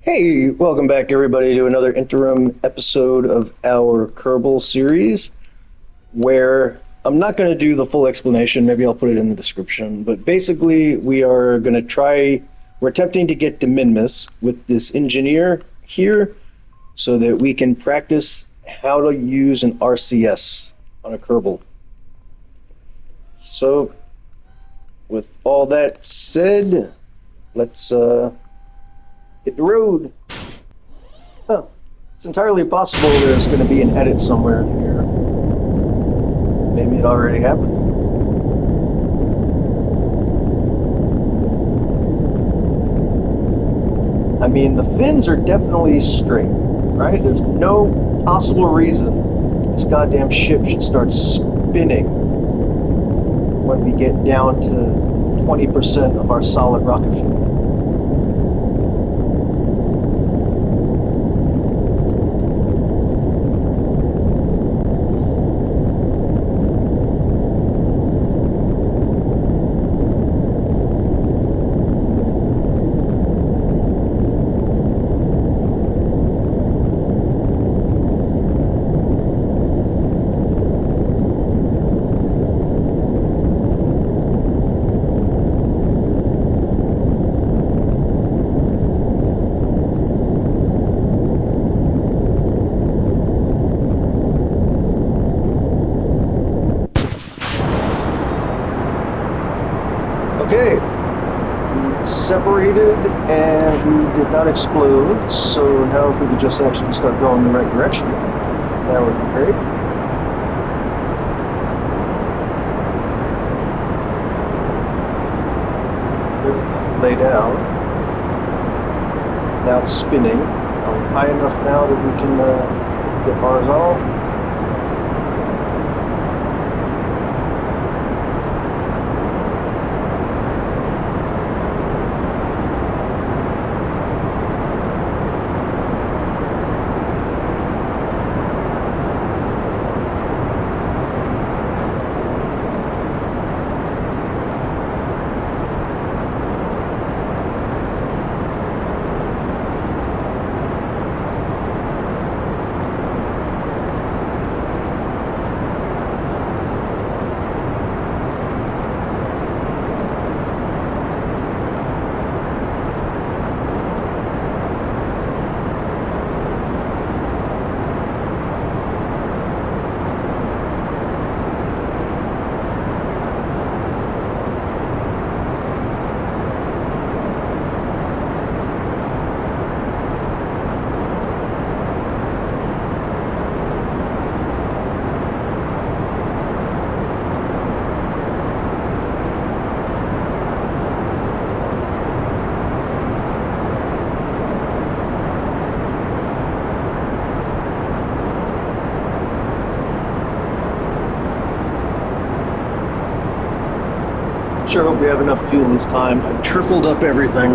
Hey, welcome back, everybody, to another interim episode of our Kerbal series, where I'm not going to do the full explanation. Maybe I'll put it in the description. But basically, we're attempting to get to Minmus with this engineer here so that we can practice how to use an RCS on a Kerbal. So, with all that said, let's hit the road. Huh. It's entirely possible there's going to be an edit somewhere here. Maybe it already happened. I mean, the fins are definitely straight, right? There's no possible reason this goddamn ship should start spinning when we get down to 20% of our solid rocket fuel. Okay, we separated and we did not explode, so now if we could just actually start going the right direction, that would be great. Really lay down. Now it's spinning. Are we high enough now that we can get horizontal? Sure hope we have enough fuel this time. I tripled up everything.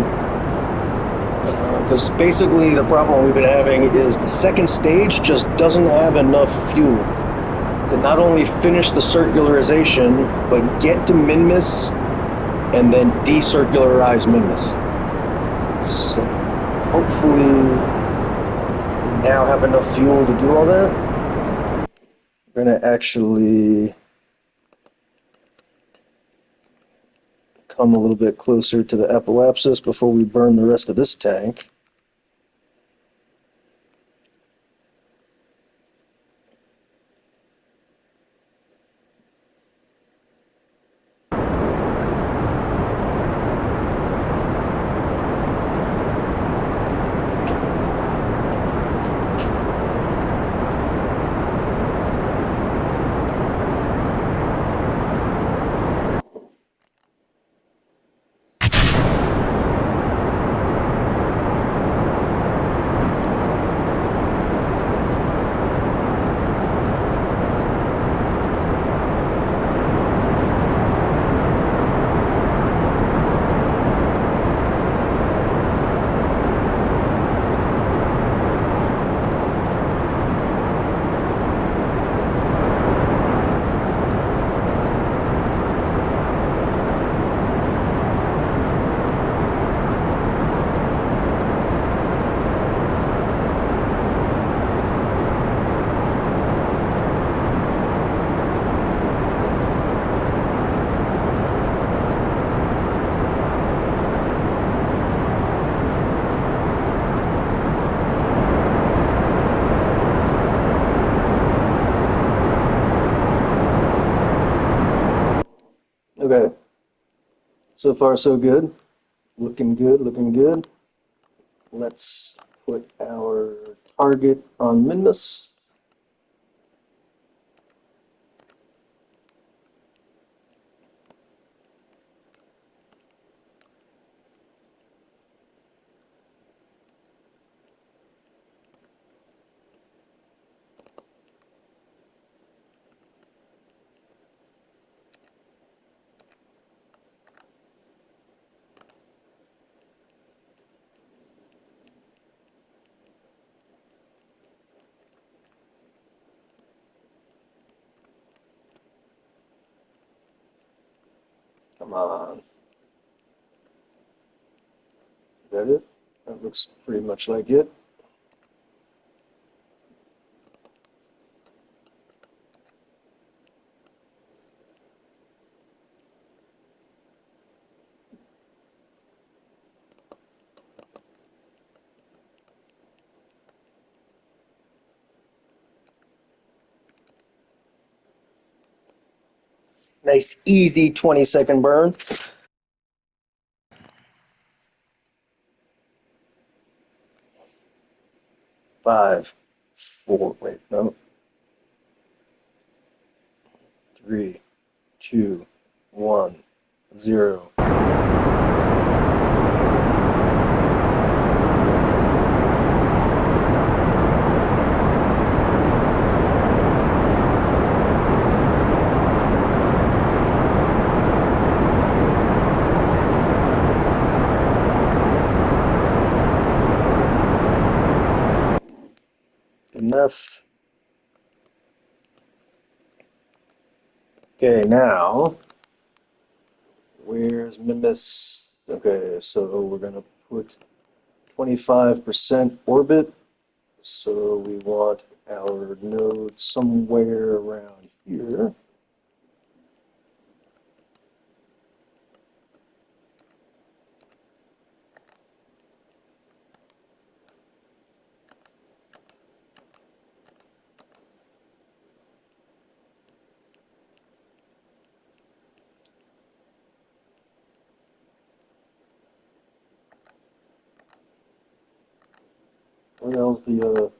Because basically the problem we've been having is the second stage just doesn't have enough fuel to not only finish the circularization, but get to Minmus and then decircularize Minmus. So hopefully we now have enough fuel to do all that. We're going to actually come a little bit closer to the apoapsis before we burn the rest of this tank. Okay, so far so good. Looking good, looking good. Let's put our target on Minmus. Come on. Is that it? That looks pretty much like it. Nice, easy 20-second burn. 5, 4, wait, no. 3, 2, 1, 0. Enough. Okay, now, where's Minmus? Okay, so we're going to put 25% orbit. So we want our node somewhere around here. Where the hell's the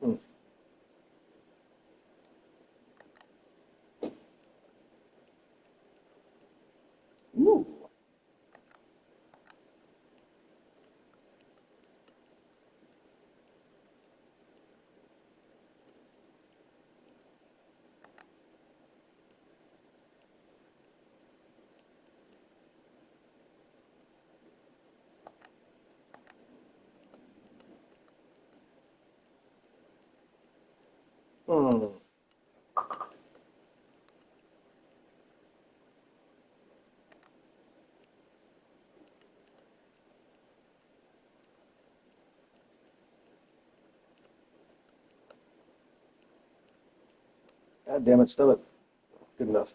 hmm. Ooh. Hmm. God damn it, stop it. Good enough.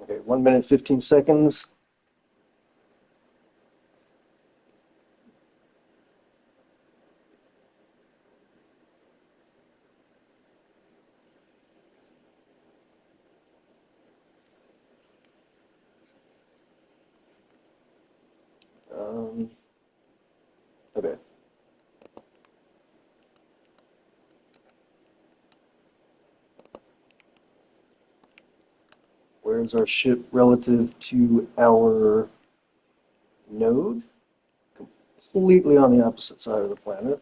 Okay, 1 minute, 15 seconds. Okay. Where's our ship relative to our node? Completely on the opposite side of the planet.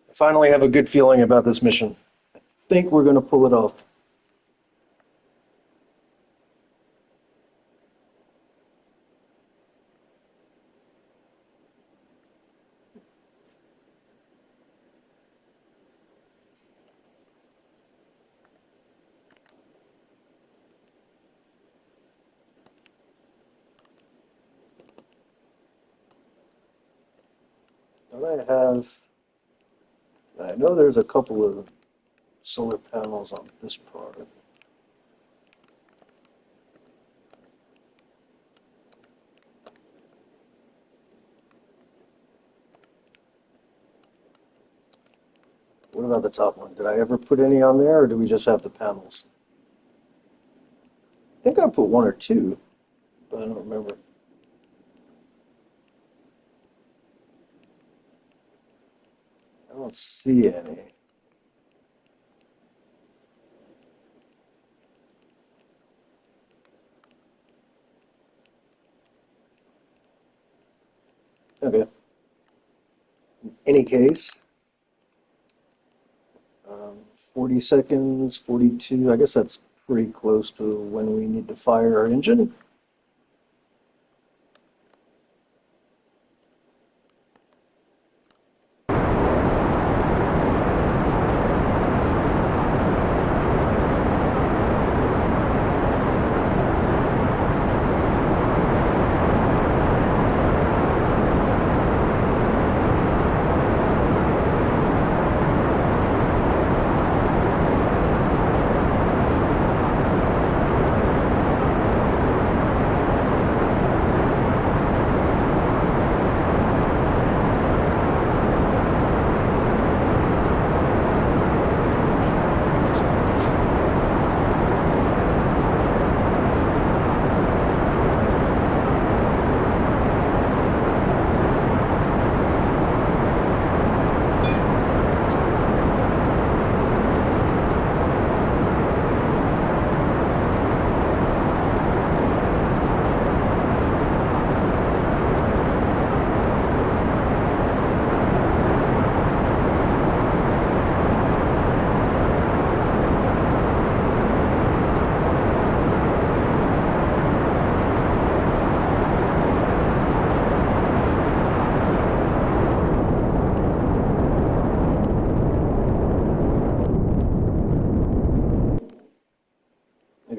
I finally have a good feeling about this mission. I think we're going to pull it off. I know there's a couple of solar panels on this part. about the top one? Did I ever put any on there, or do we just have the panels? I think I put one or two, but I don't remember. I don't see any. Okay. In any case, 40 seconds, 42. I guess that's pretty close to when we need to fire our engine.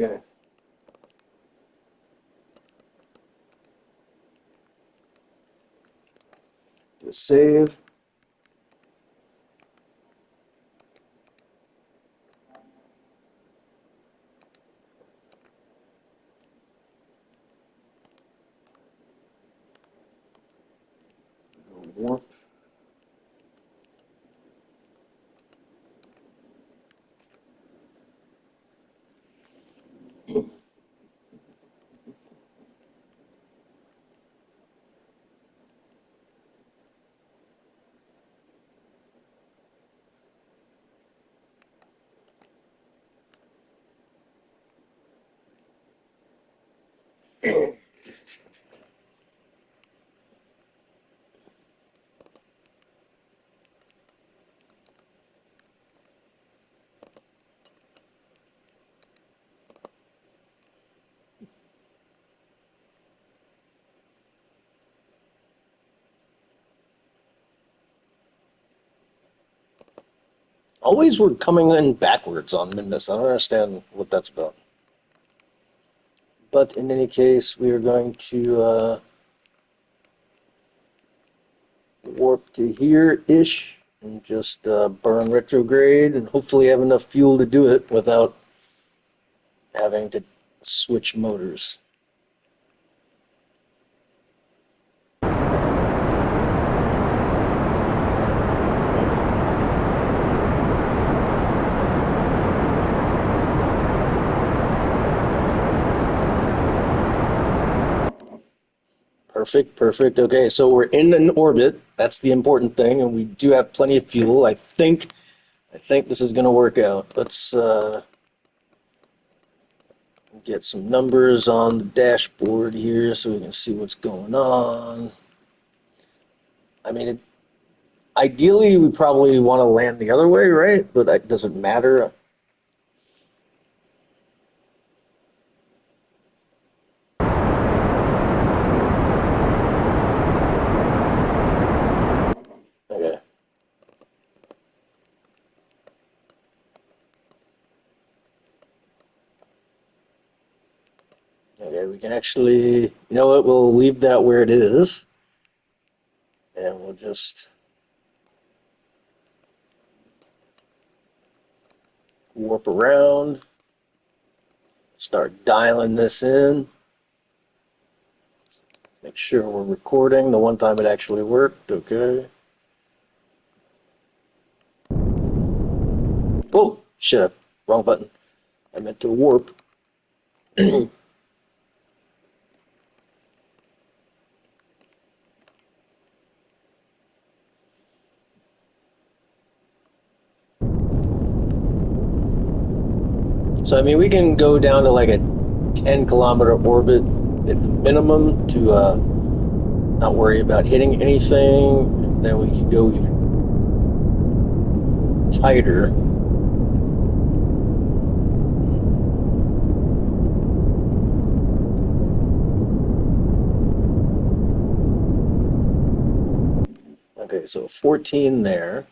Okay. Do a save. Warp. Always we're coming in backwards on Minmus. I don't understand what that's about. But in any case, we are going to warp to here-ish and just burn retrograde and hopefully have enough fuel to do it without having to switch motors. Perfect, perfect. Okay, so we're in an orbit. That's the important thing, and we do have plenty of fuel. I think this is going to work out. Let's get some numbers on the dashboard here so we can see what's going on. I mean, ideally, we probably want to land the other way, right? But that doesn't matter. Okay. Okay, we can actually, you know what, we'll leave that where it is, and we'll just warp around, start dialing this in, make sure we're recording the one time it actually worked, okay. Whoa, shit, wrong button. I meant to warp. So, I mean, we can go down to like a 10-kilometer orbit at the minimum to not worry about hitting anything. Then we can go even tighter. Okay, so 14 there.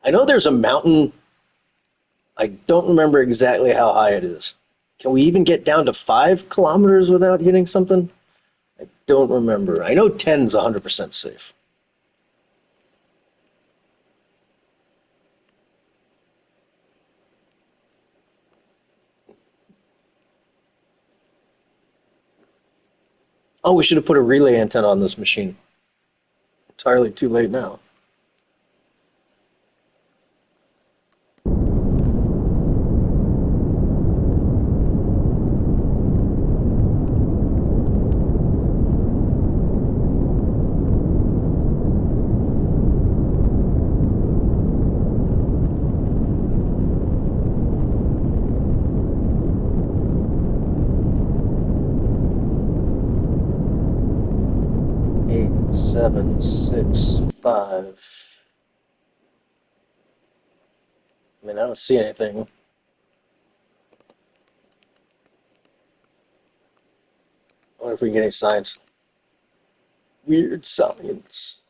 I know there's a mountain. I don't remember exactly how high it is. Can we even get down to 5 kilometers without hitting something? I don't remember. I know 10 is 100% safe. Oh, we should have put a relay antenna on this machine. Entirely too late now. Eight, 7, 6, 5. I mean, I don't see anything. I wonder if we can get any science. Weird science.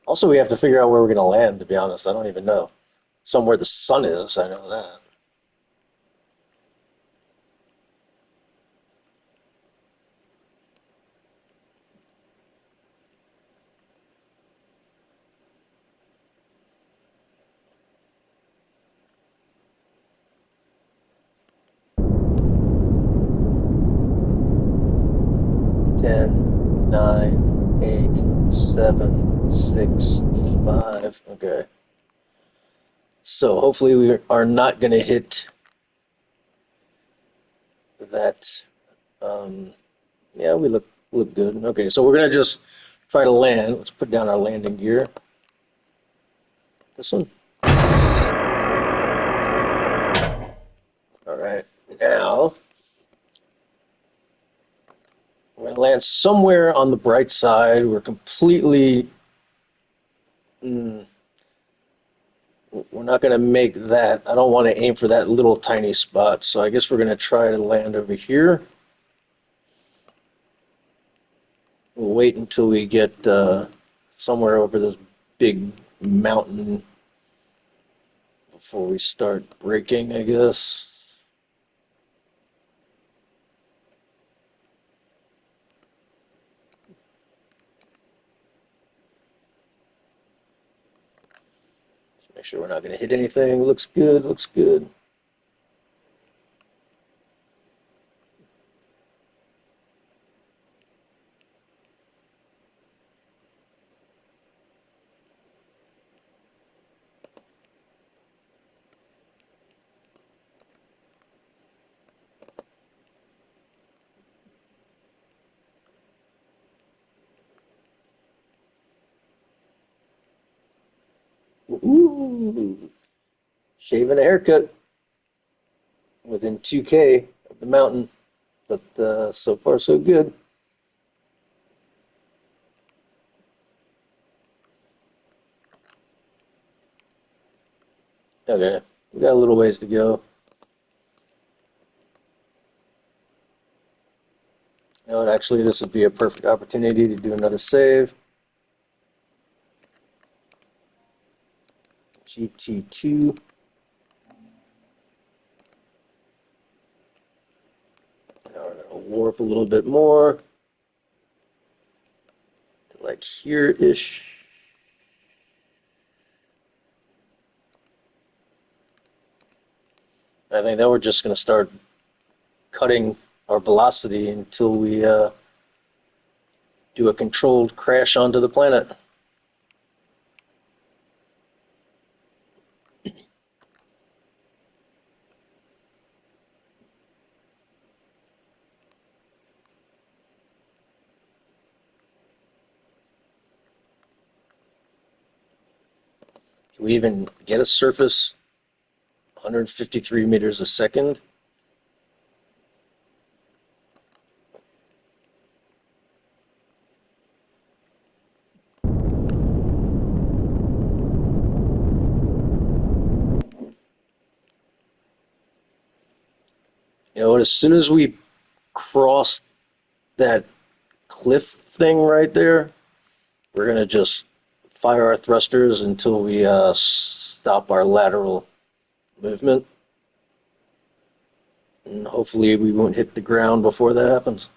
Also, we have to figure out where we're going to land, to be honest. I don't even know. Somewhere the sun is, I know that. Ten, 9, 8, 7, 6, 5. Okay. So hopefully we are not going to hit that. Um, yeah, we look good. Okay, so we're going to just try to land. Let's put down our landing gear. This one. All right. Now we're going to land somewhere on the bright side. We're completely. Mm, we're not going to make that. I don't want to aim for that little tiny spot. So I guess we're going to try to land over here. We'll wait until we get somewhere over this big mountain before we start braking, I guess. Just make sure we're not going to hit anything. Looks good, looks good. Ooh, shaving a haircut within 2K of the mountain, but so far so good. Okay, we got a little ways to go. You know, and actually, this would be a perfect opportunity to do another save. GT2. Now we're going to warp a little bit more to like here-ish. I think then we're just going to start cutting our velocity until we do a controlled crash onto the planet. Can we even get a surface 153 meters a second? You know, as soon as we cross that cliff thing right there, we're going to just fire our thrusters until we stop our lateral movement. And hopefully we won't hit the ground before that happens.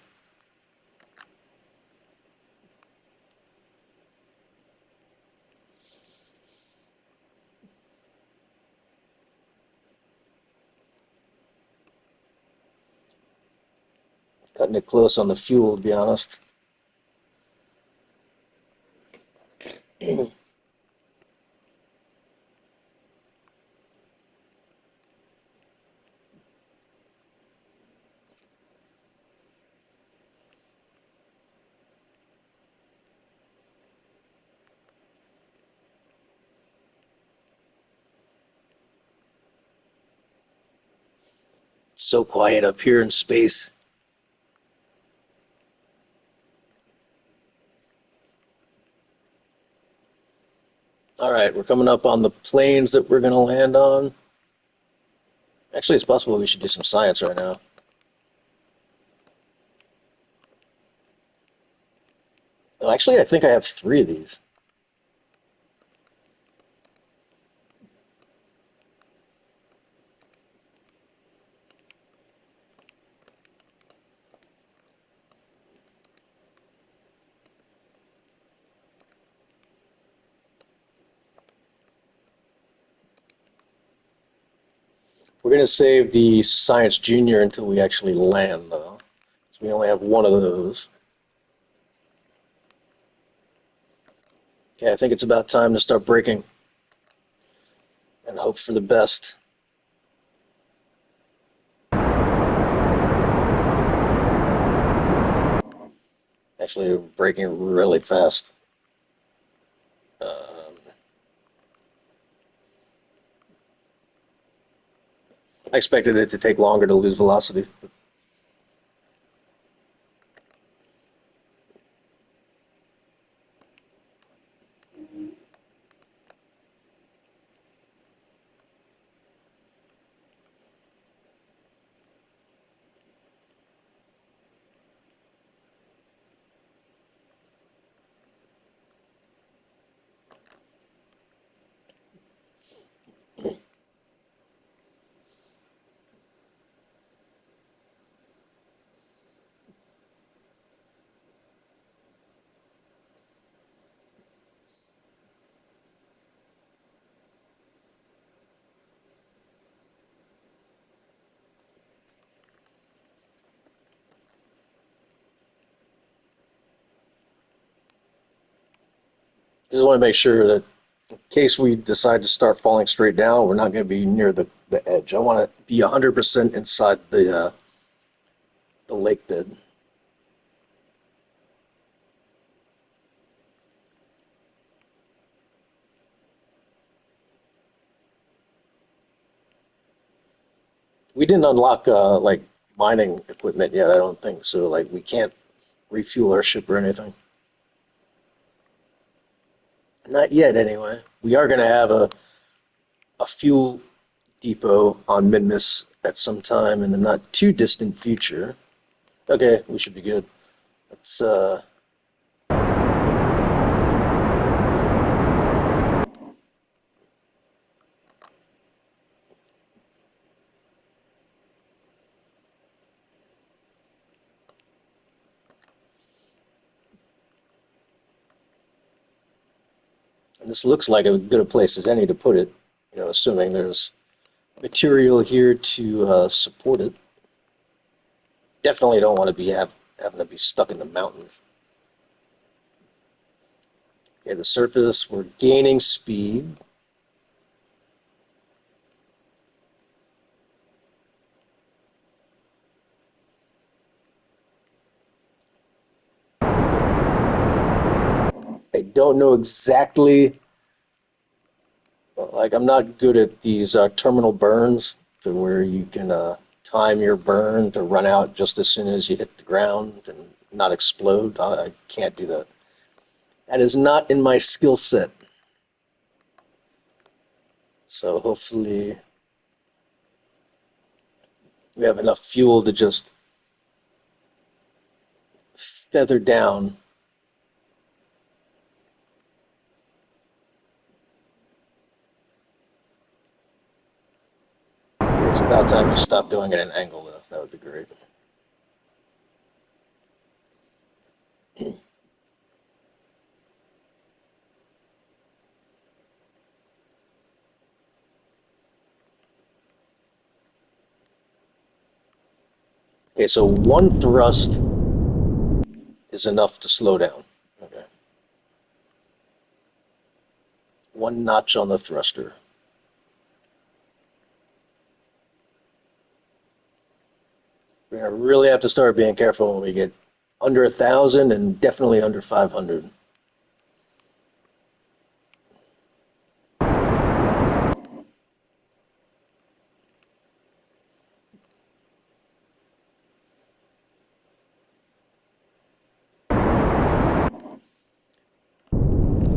Cutting it close on the fuel, to be honest. So quiet up here in space. All right, we're coming up on the planes that we're going to land on. Actually, it's possible we should do some science right now. Well, actually, I think I have 3 of these. We're going to save the Science Junior until we actually land, though. So we only have 1 of those. Okay, I think it's about time to start braking and hope for the best. Actually, we're braking really fast. I expected it to take longer to lose velocity. Just want to make sure that in case we decide to start falling straight down, we're not going to be near the edge. I want to be 100% inside the lake bed. We didn't unlock like mining equipment yet, I don't think. So like we can't refuel our ship or anything. Not yet, anyway. We are going to have a fuel depot on Minmus at some time in the not too distant future. Okay, we should be good. Let's And this looks like as good a place as any to put it, you know, assuming there's material here to support it. Definitely don't want to be having to be stuck in the mountains. Okay, the surface, we're gaining speed. I don't know exactly, like, I'm not good at these terminal burns to where you can time your burn to run out just as soon as you hit the ground and not explode. I can't do that. That is not in my skill set. So hopefully we have enough fuel to just feather down. It's about time to stop going at an angle, though. That would be great. Okay, so one thrust is enough to slow down. Okay. One notch on the thruster. We're gonna really have to start being careful when we get under 1,000 and definitely under 500.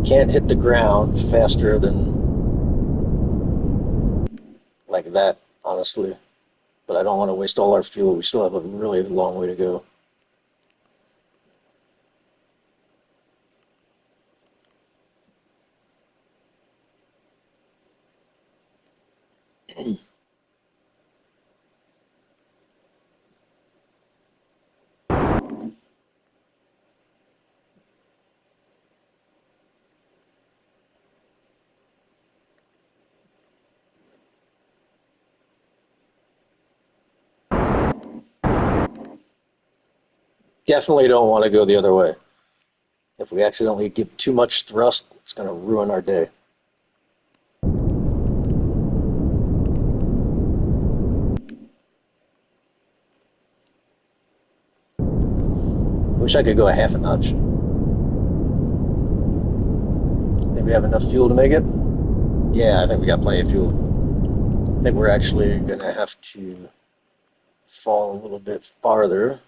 We can't hit the ground faster than like that, honestly. But I don't want to waste all our fuel. We still have a really long way to go. Definitely don't want to go the other way. If we accidentally give too much thrust, it's going to ruin our day. Wish I could go a half a notch. Think we have enough fuel to make it? Yeah, I think we got plenty of fuel. I think we're actually going to have to fall a little bit farther.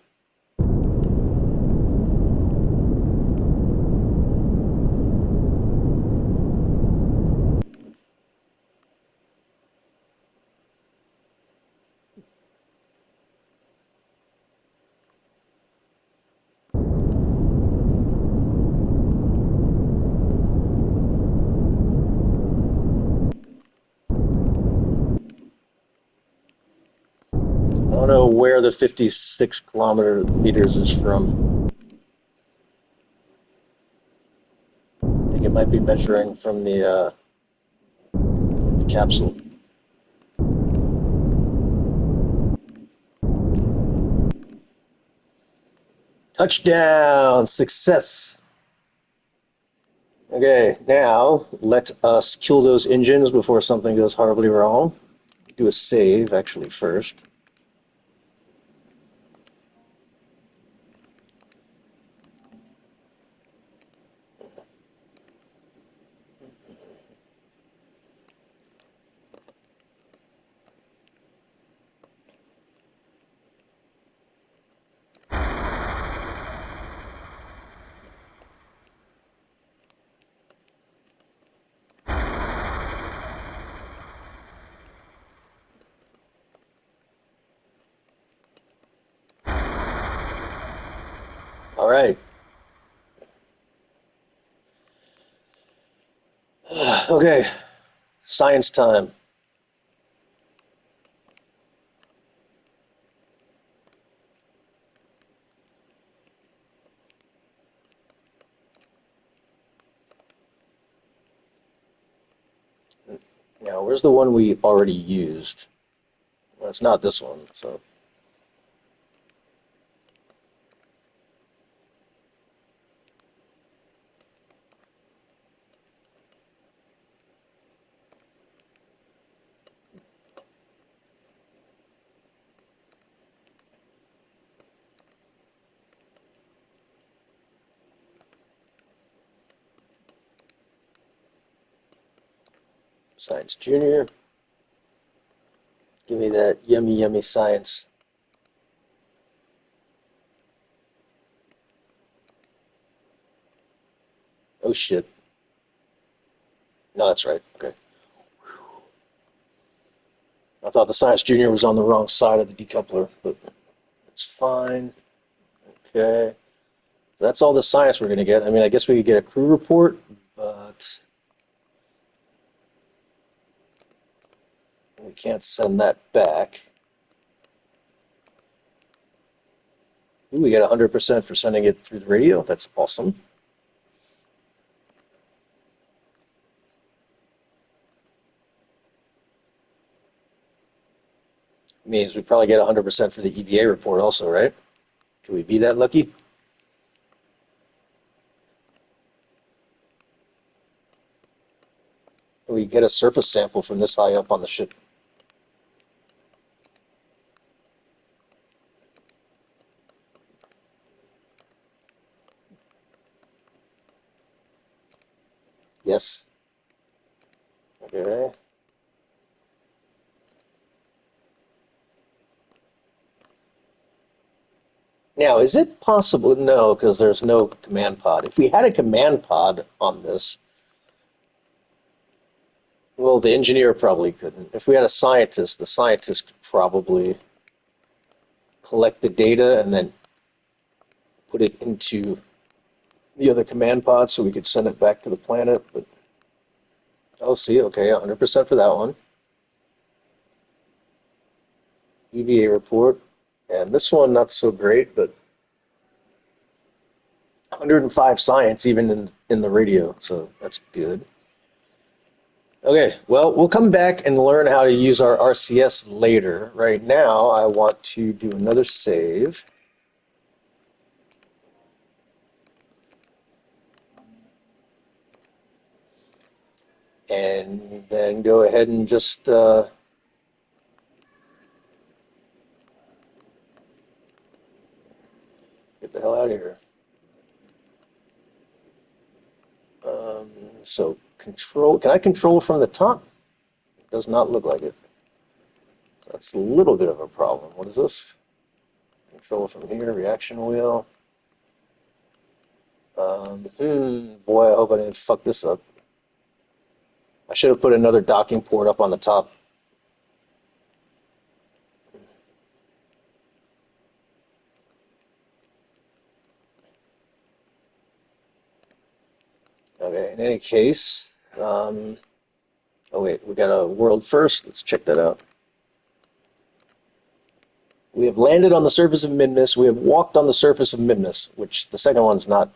I don't know where the 56 kilometer meters is from. I think it might be measuring from the capsule. Touchdown! Success! Okay, now let us kill those engines before something goes horribly wrong. Do a save, actually, first. All right. Okay, science time. Where's the one we already used? Well, it's not this one, so. Science Junior. Give me that yummy, yummy science. Oh shit. No, that's right. Okay. I thought the Science Junior was on the wrong side of the decoupler, but it's fine. Okay. So that's all the science we're going to get. I mean, I guess we could get a crew report, but we can't send that back. Ooh, we get 100% for sending it through the radio. That's awesome. Means we probably get 100% for the EVA report also, right? Can we be that lucky? Can we get a surface sample from this high up on the ship? Yes. Okay. Now, is it possible? No, because there's no command pod. If we had a command pod on this, well, the engineer probably couldn't. If we had a scientist, the scientist could probably collect the data and then put it into the other command pod so we could send it back to the planet. But oh, see, okay, 100% for that one. EVA report, and this one not so great, but 105 science even in the radio, so that's good. Okay, well, we'll come back and learn how to use our RCS later. Right now, I want to do another save. And then go ahead and just get the hell out of here. Um, so control, can I control from the top? It does not look like it. That's a little bit of a problem. What is this? Control from here, reaction wheel. Boy, I hope I didn't fuck this up. I should have put another docking port up on the top. Okay, in any case, oh wait, we got a world first. Let's check that out. We have landed on the surface of Minmus. We have walked on the surface of Minmus, which the second one's not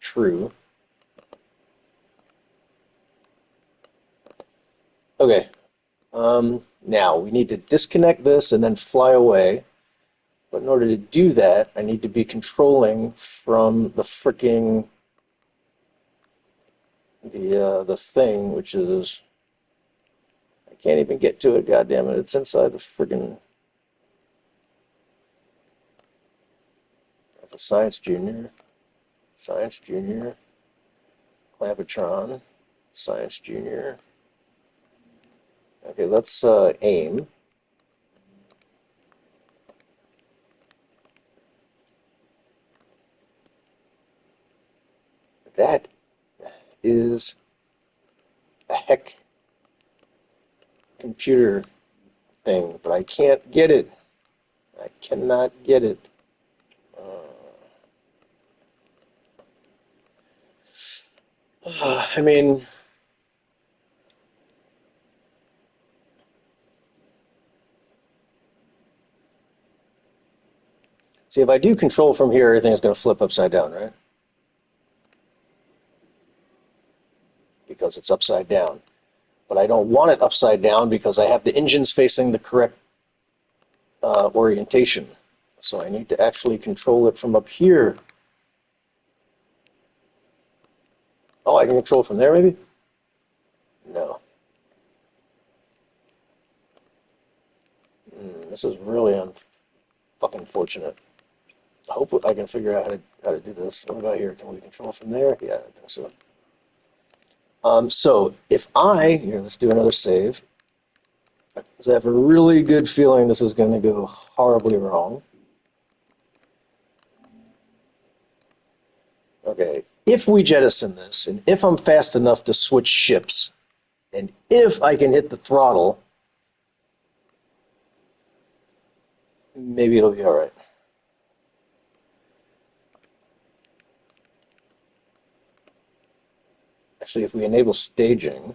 true. Okay, now we need to disconnect this and then fly away. But in order to do that, I need to be controlling from the freaking the thing, which is I can't even get to it. God damn it! It's inside the freaking. That's a Science Junior, Science Junior, Clampetron, Science Junior. Okay, let's aim. That is a heck computer thing, but I can't get it. I cannot get it. I mean, see, if I do control from here, everything's going to flip upside down, right? Because it's upside down. but I don't want it upside down because I have the engines facing the correct orientation. So I need to actually control it from up here. Oh, I can control it from there, maybe? No. This is really unfucking fortunate. I hope I can figure out how to do this. What about here? Can we control from there? Yeah, I think so. So if here, let's do another save. Because I have a really good feeling this is going to go horribly wrong. Okay, if we jettison this, and if I'm fast enough to switch ships, and if I can hit the throttle, maybe it'll be all right. Actually, if we enable staging,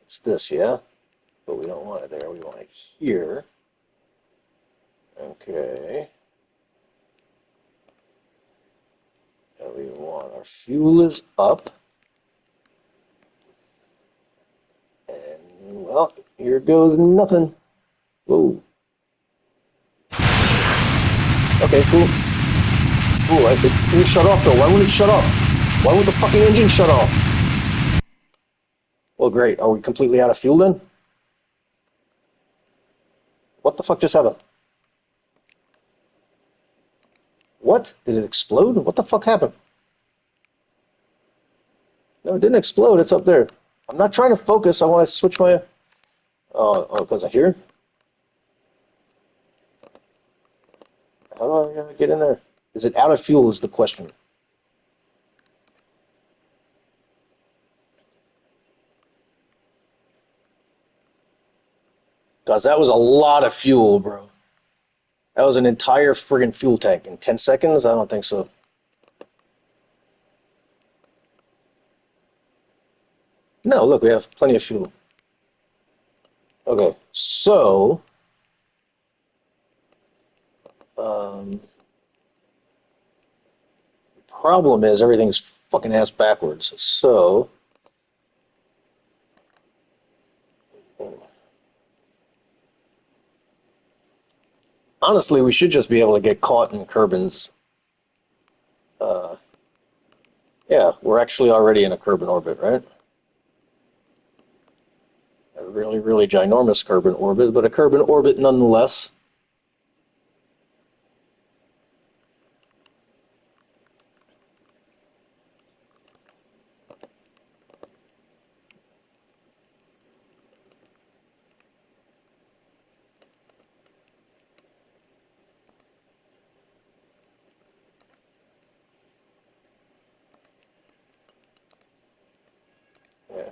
it's this, yeah? But we don't want it there. We want it here. Okay. And we want our fuel is up. And, well, here goes nothing. Whoa. Okay, cool. Ooh, it didn't shut off, though. Why wouldn't it shut off? Why would the fucking engine shut off? Well, great. Are we completely out of fuel then? What the fuck just happened? What? Did it explode? What the fuck happened? No, it didn't explode. It's up there. I'm not trying to focus. I want to switch my... Oh, because I hear? How do I get in there? Is it out of fuel is the question. Guys, that was a lot of fuel, bro. That was an entire friggin' fuel tank in 10 seconds? I don't think so. No, look, we have plenty of fuel. Okay, so... Um, problem is everything's fucking ass backwards. So... Honestly, we should just be able to get caught in Kerbin's... Uh, yeah, we're actually already in a Kerbin orbit, right? A really, really ginormous Kerbin orbit, but a Kerbin orbit nonetheless. Yeah.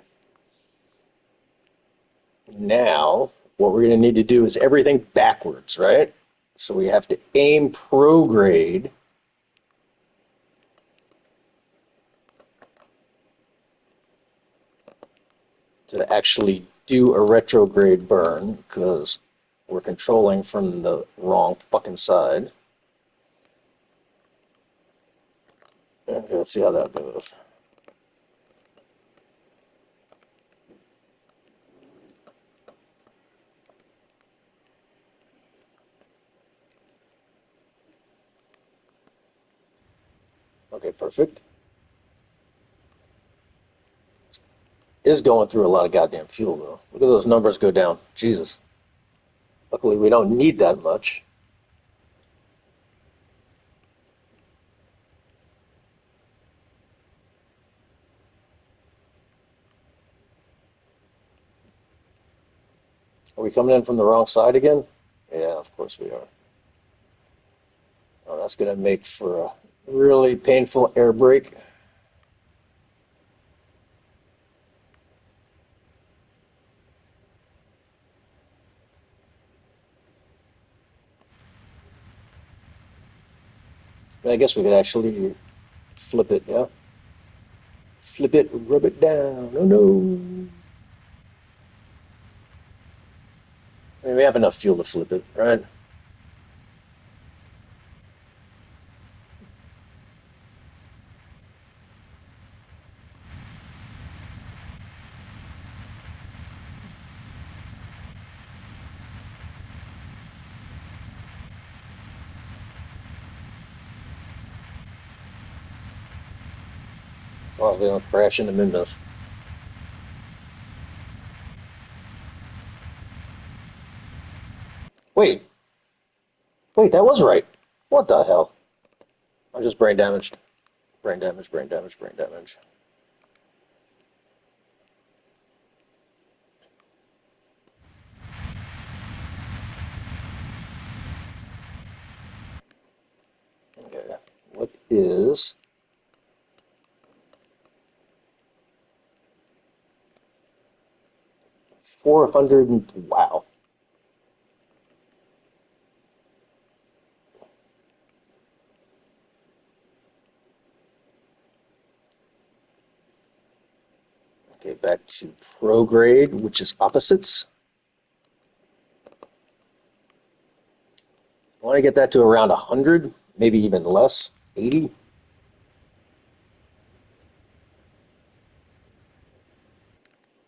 Now, what we're going to need to do is everything backwards, right? So we have to aim prograde to actually do a retrograde burn because we're controlling from the wrong fucking side. Okay, let's see how that goes. Okay, perfect. Is going through a lot of goddamn fuel though. Look at those numbers go down. Jesus. Luckily, we don't need that much. Are we coming in from the wrong side again? Yeah, of course we are. Oh, that's going to make for a really painful air brake. I guess we could actually flip it, yeah? Flip it, rub it down. Oh no. I mean, we have enough fuel to flip it, right? Oh, we don't crash into Minmus. Wait, wait, that was right. What the hell? I'm just brain damaged. Brain damage, brain damage, brain damage. Okay, what is 400 and wow. Okay, back to prograde, which is opposites. I want to get that to around 100, maybe even less, 80.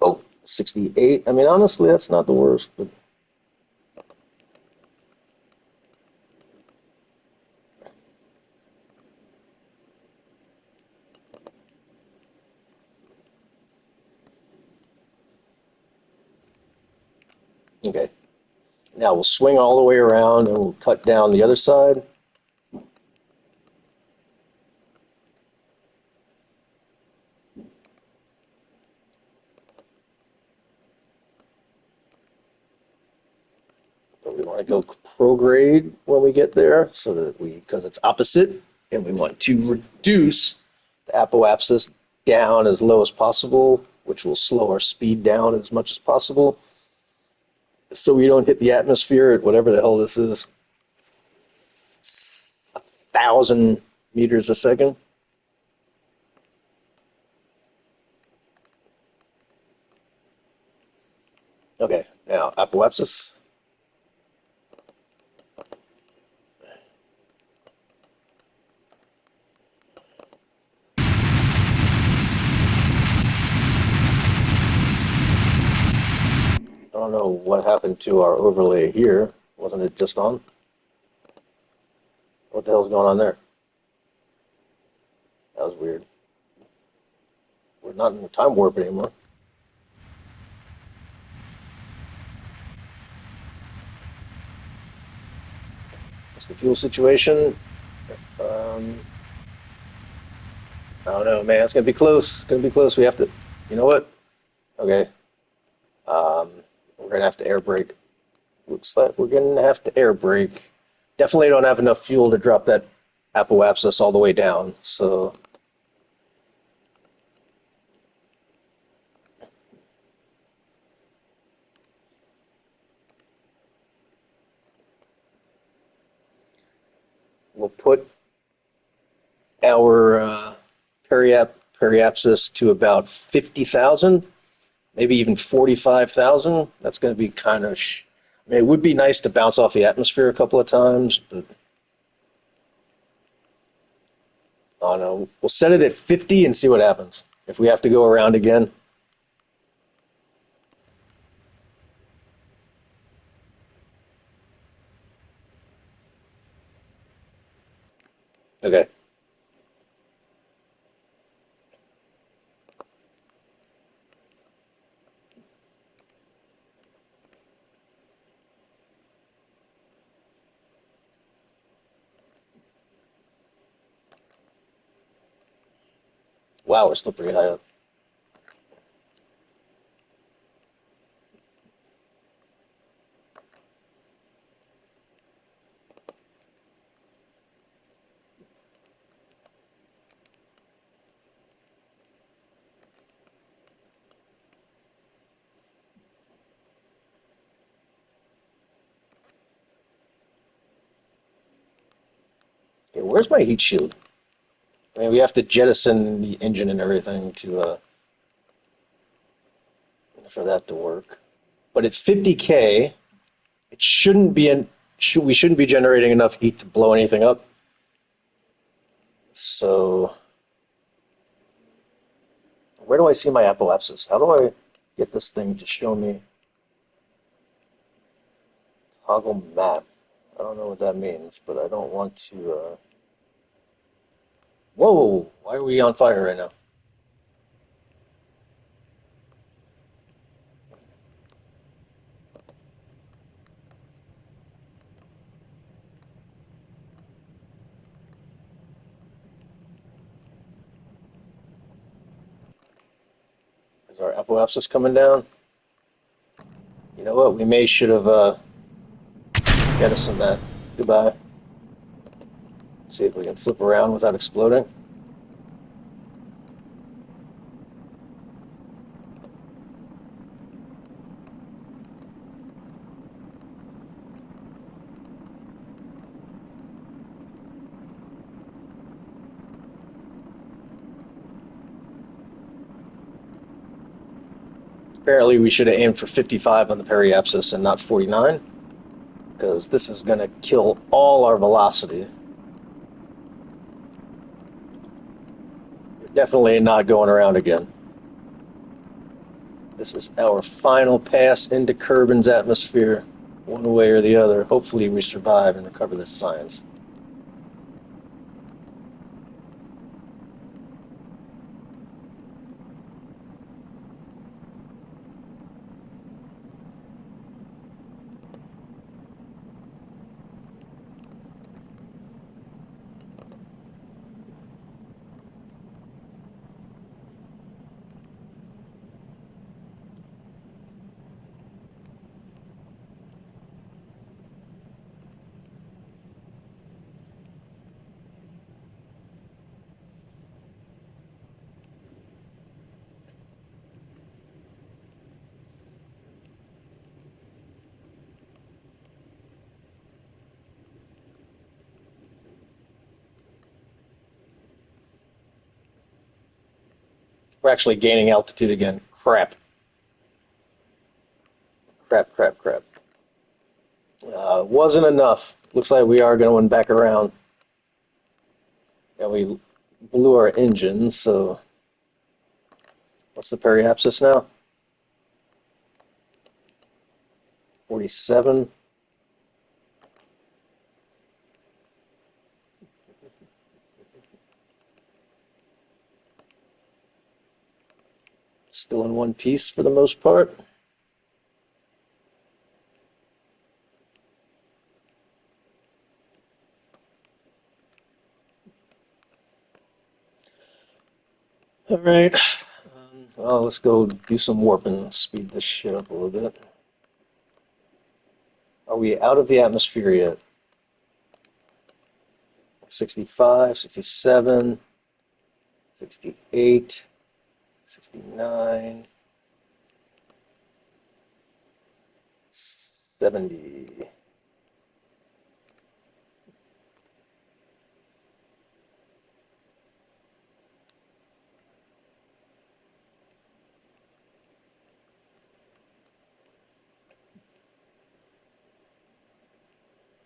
Oh, 68. I mean, honestly, that's not the worst, but okay. Now we'll swing all the way around and we'll cut down the other side. But we want to go prograde when we get there so that because it's opposite, and we want to reduce the apoapsis down as low as possible, which will slow our speed down as much as possible so we don't hit the atmosphere at whatever the hell this is, 1,000 meters a second. Okay, now apoapsis. I don't know what happened to our overlay here. Wasn't it just on? What the hell's going on there? That was weird. We're not in the time warp anymore. What's the fuel situation? Um, I don't know, man. It's gonna be close. It's gonna be close. We have to. You know what? Okay. Um, we're gonna have to air brake. Looks like we're gonna have to air brake. Definitely don't have enough fuel to drop that apoapsis all the way down. So we'll put our periapsis to about 50,000, maybe even 45,000. That's going to be kind of. I mean, it would be nice to bounce off the atmosphere a couple of times, but I don't know. We'll set it at 50 and see what happens. If we have to go around again, okay. Wow, we're still pretty high up. Okay, where's my heat shield? I mean, we have to jettison the engine and everything to for that to work. But at 50K, it shouldn't be in. We shouldn't be generating enough heat to blow anything up. So where do I see my apoapsis? How do I get this thing to show me toggle map? I don't know what that means, but I don't want to. Whoa! Why are we on fire right now? Is our apoapsis coming down? You know what? We may should have jettisoned that. Goodbye. See if we can flip around without exploding. Apparently, we should have aimed for 55 on the periapsis and not 49, because this is going to kill all our velocity. We're definitely not going around again. This is our final pass into Kerbin's atmosphere, one way or the other. Hopefully, we survive and recover this science. We're actually gaining altitude again. Crap. Crap, crap, crap. Wasn't enough. Looks like we are going back around. And we blew our engine, so what's the periapsis now? 47. Still in one piece for the most part. All right. Well, let's go do some warping. Speed this shit up a little bit. Are we out of the atmosphere yet? 65, 67, 68, 69, 70.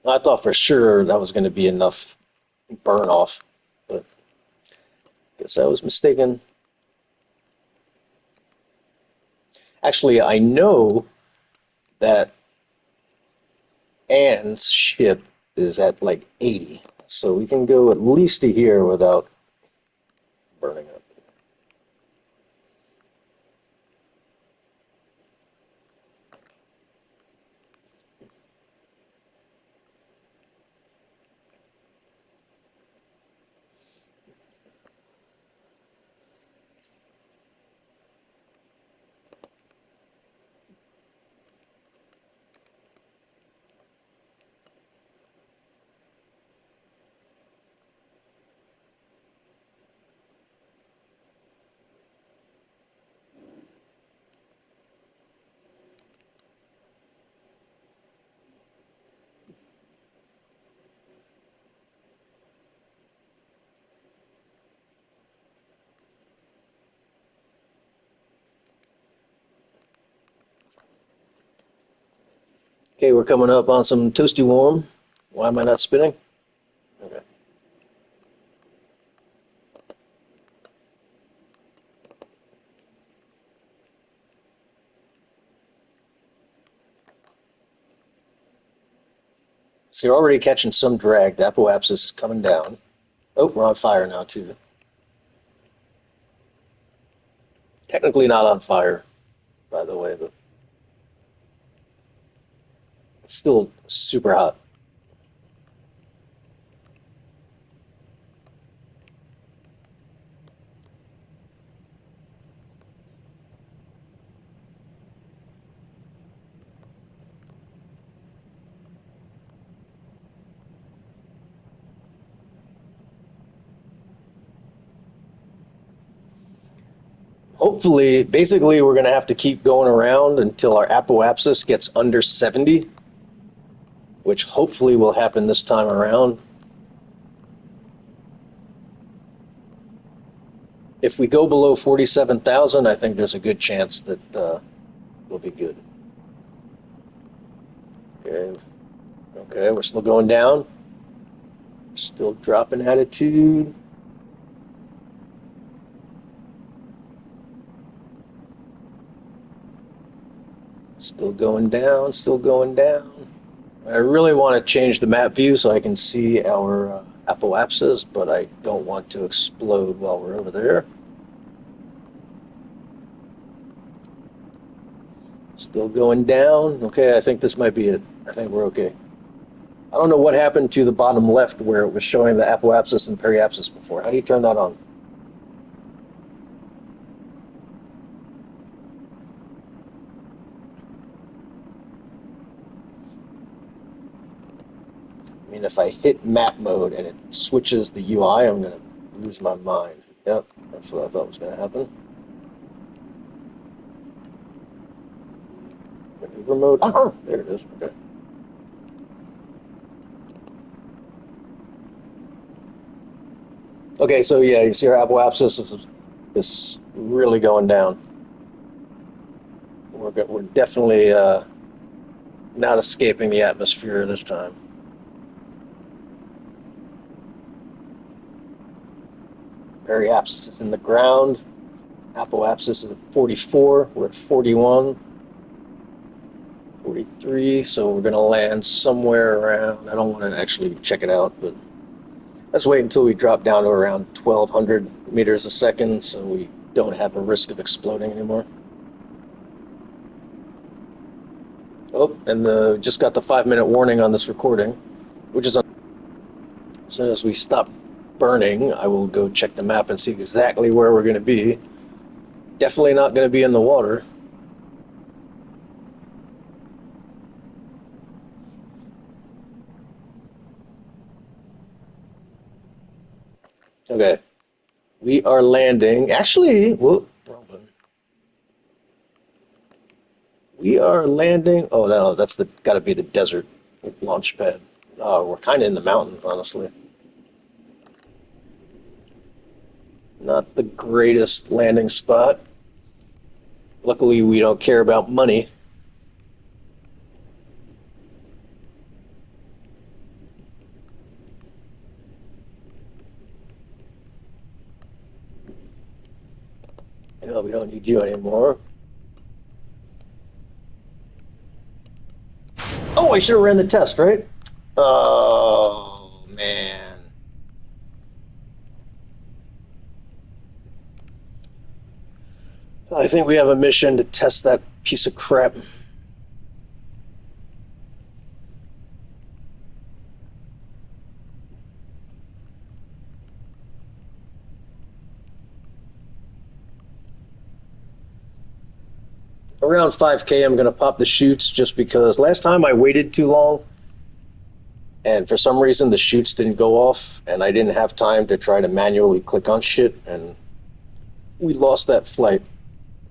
I thought for sure that was going to be enough burn off, but guess I was mistaken. Actually, I know that Anne's ship is at like 80, so we can go at least to here without burning up. Okay, we're coming up on some toasty warm. Why am I not spinning? Okay. So you're already catching some drag. The apoapsis is coming down. Oh, we're on fire now, too. Technically not on fire, by the way, but it's still super hot. hopefully, basically, we're going to have to keep going around until our apoapsis gets under 70, which hopefully will happen this time around. If we go below 47,000, I think there's a good chance that we'll be good. Okay, okay, we're still going down. Still dropping attitude. Still going down, still going down. I really want to change the map view so I can see our apoapsis, but I don't want to explode while we're over there. Still going down. Okay, I think this might be it. I think we're okay. I don't know what happened to the bottom left where it was showing the apoapsis and periapsis before. How do you turn that on? I mean, if I hit map mode and it switches the UI, I'm going to lose my mind. Yep, that's what I thought was going to happen. Maneuver mode. There it is. Okay. Okay, so yeah, you see our apoapsis is really going down. We're definitely not escaping the atmosphere this time. Periapsis is in the ground. Apoapsis is at 44. We're at 41. 43, so we're going to land somewhere around, I don't want to actually check it out, but let's wait until we drop down to around 1,200 meters a second so we don't have a risk of exploding anymore. Oh, and just got the 5-minute warning on this recording, which is as soon as we stop burning, I will go check the map and see exactly where we're going to be. Definitely not going to be in the water. Okay, we are landing. Actually, whoop, wrong button. We are landing. Oh no, that's got to be the desert launch pad. We're kind of in the mountains, honestly. Not the greatest landing spot. Luckily, we don't care about money. You know, we don't need you anymore. Oh, I should have ran the test, right? Oh, man. I think we have a mission to test that piece of crap. Around 5K, I'm going to pop the chutes just because last time I waited too long and for some reason the chutes didn't go off and I didn't have time to try to manually click on shit and we lost that flight.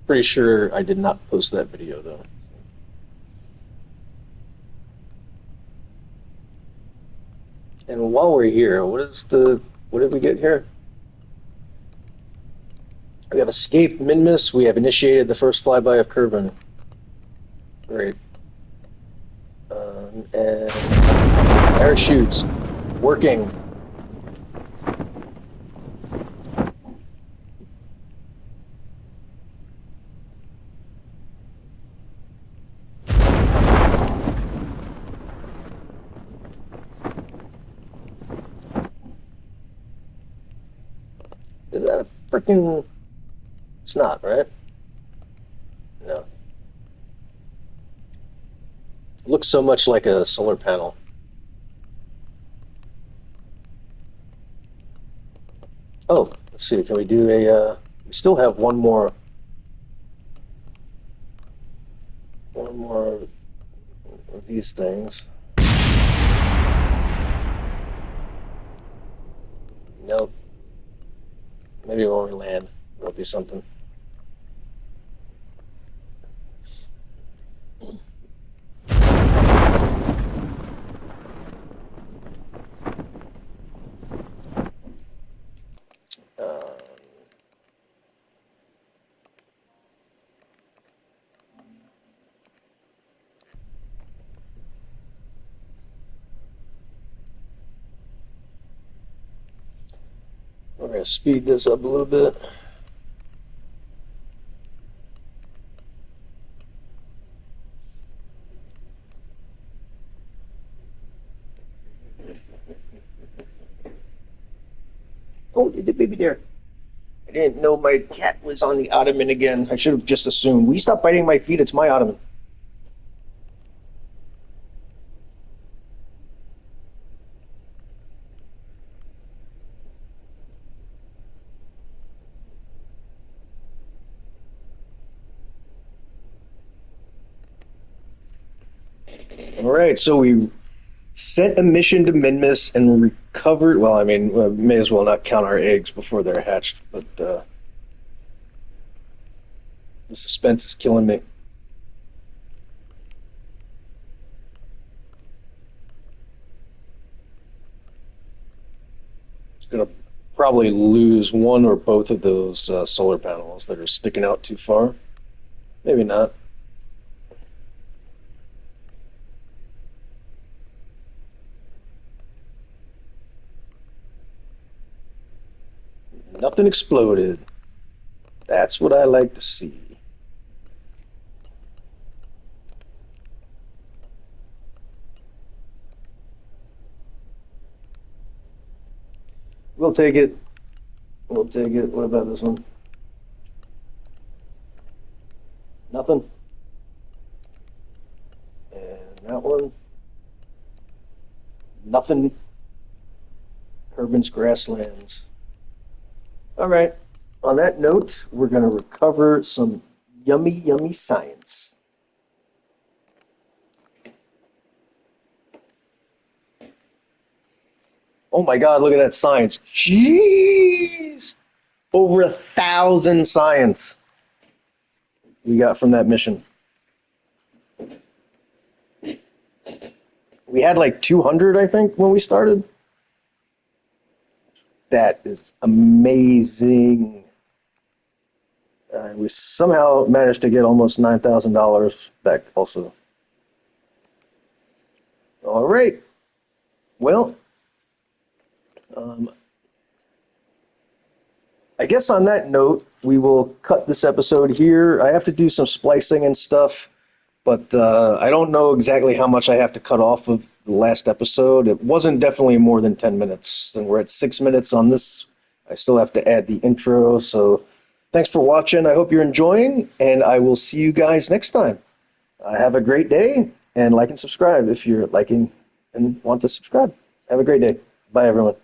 Pretty sure I did not post that video though. And while we're here, what did we get here? We have escaped Minmus. We have initiated the first flyby of Kerbal. Great. And parachutes working. Is that a freaking... It's not, right? No. It looks so much like a solar panel. Oh, let's see. Can we do a... we still have one more of these things. Nope. Maybe when we land, there'll be something. We're going to speed this up a little bit. Oh, the baby there. I didn't know my cat was on the ottoman again. I should have just assumed. Will you stop biting my feet? It's my ottoman. All right, so we sent a mission to Minmus and recovered. Well, I mean, may as well not count our eggs before they're hatched, but the suspense is killing me. It's gonna probably lose one or both of those solar panels that are sticking out too far. Maybe not. Nothing exploded. That's what I like to see. We'll take it. We'll take it. What about this one? Nothing. And that one. Nothing. Kerbin's grasslands. All right. On that note, we're going to recover some yummy, yummy science. Oh my God, look at that science. Jeez! Over 1,000 science we got from that mission. We had like 200, I think, when we started. That is amazing. We somehow managed to get almost $9,000 back also. All right. Well, um, I guess on that note, we will cut this episode here. I have to do some splicing and stuff, but I don't know exactly how much I have to cut off of the last episode. It wasn't definitely more than 10 minutes, and we're at 6 minutes on this. I still have to add the intro, so thanks for watching. I hope you're enjoying, and I will see you guys next time. Have a great day, and like and subscribe if you're liking and want to subscribe. Have a great day. Bye, everyone.